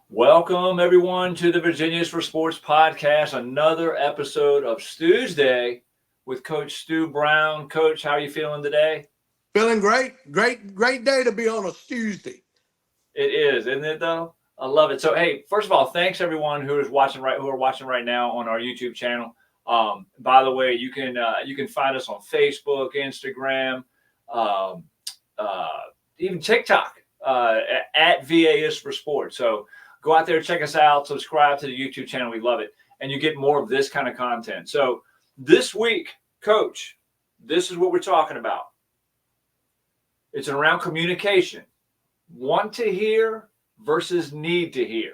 Welcome, everyone, to the Virginians for Sports podcast, another episode of STUesday with Coach Stu Brown. Coach, how are you feeling today? Feeling great. Great day to be on a Tuesday. It is, isn't it, though? I love it. So, hey, first of all, thanks, everyone who are watching right now on our YouTube channel. By the way, you can find us on Facebook, Instagram, um, uh, even TikTok at VAS for Sports. So go out there, check us out, subscribe to the YouTube channel. We love it. And you get more of this kind of content. So this week, Coach, this is what we're talking about. It's around communication. Want to hear versus need to hear.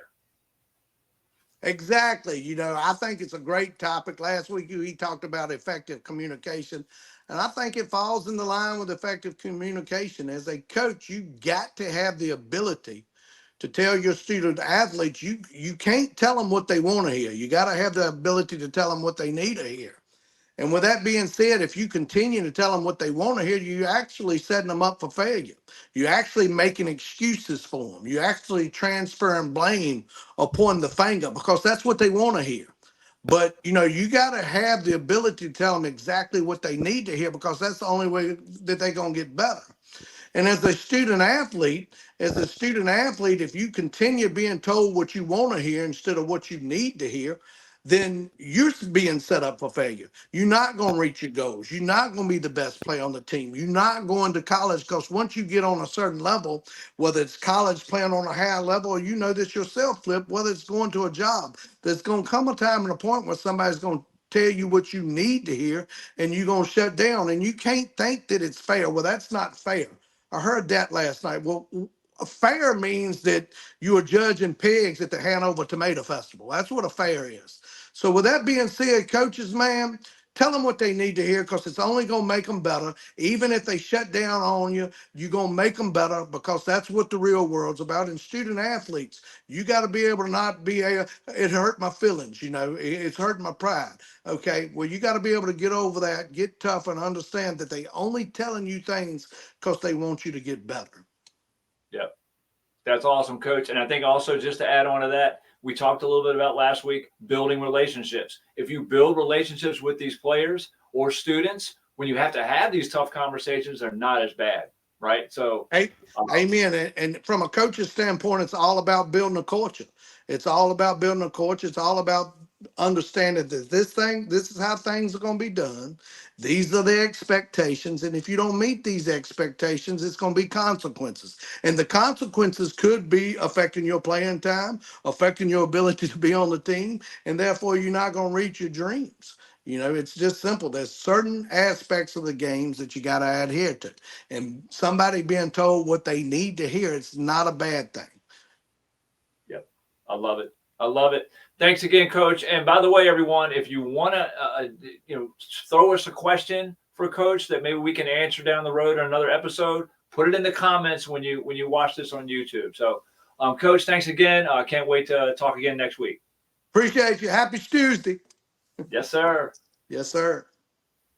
Exactly. I think it's a great topic. Last week, he talked about effective communication. And I think it falls in the line with effective communication. As a coach, you got to have the ability to tell your student athletes, you can't tell them what they want to hear. You got to have the ability to tell them what they need to hear. And with that being said, if you continue to tell them what they want to hear, you're actually setting them up for failure. You're actually making excuses for them. You're actually transferring blame or pointing the finger because that's what they want to hear. But, you got to have the ability to tell them exactly what they need to hear because that's the only way that they're going to get better. And as a student athlete, if you continue being told what you want to hear instead of what you need to hear, then you're being set up for failure. You're not going to reach your goals. You're not going to be the best player on the team. You're not going to college because once you get on a certain level, whether it's college playing on a higher level or you know this yourself, Flip, whether it's going to a job, there's going to come a time and a point where somebody's going to tell you what you need to hear and you're going to shut down and you can't think that it's fair. Well, that's not fair. I heard that last night. Well, a fair means that you are judging pigs at the Hanover Tomato Festival. That's what a fair is. So with that being said, coaches, man, tell them what they need to hear because it's only going to make them better. Even if they shut down on you, you're going to make them better because that's what the real world's about. And student athletes, you got to be able to not be it hurt my feelings, it's hurting my pride. Okay, well, you got to be able to get over that, get tough, and understand that they only telling you things because they want you to get better. Yep. That's awesome, Coach. And I think also just to add on to that, we talked a little bit about last week, building relationships. If you build relationships with these players or students, when you have to have these tough conversations, they're not as bad, right? So, amen. And from a coach's standpoint, it's all about building a culture. It's all about building a culture. It's all about understanding that this is how things are going to be done. These are the expectations. And if you don't meet these expectations, it's going to be consequences. And the consequences could be affecting your playing time, affecting your ability to be on the team. And therefore, you're not going to reach your dreams. It's just simple. There's certain aspects of the games that you got to adhere to. And somebody being told what they need to hear, it's not a bad thing. Yep. I love it. I love it. Thanks again, Coach. And by the way, everyone, if you want to, throw us a question for Coach that maybe we can answer down the road in another episode, put it in the comments when you watch this on YouTube. So, Coach, thanks again. I can't wait to talk again next week. Appreciate you. Happy Tuesday. Yes, sir. Yes, sir.